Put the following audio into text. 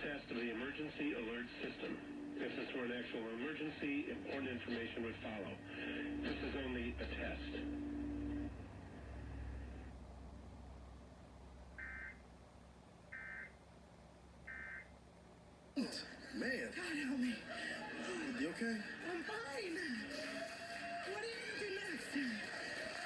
test of the emergency alert system. If this were an actual emergency, important information would follow. This is only a test. Man. God help me. You okay?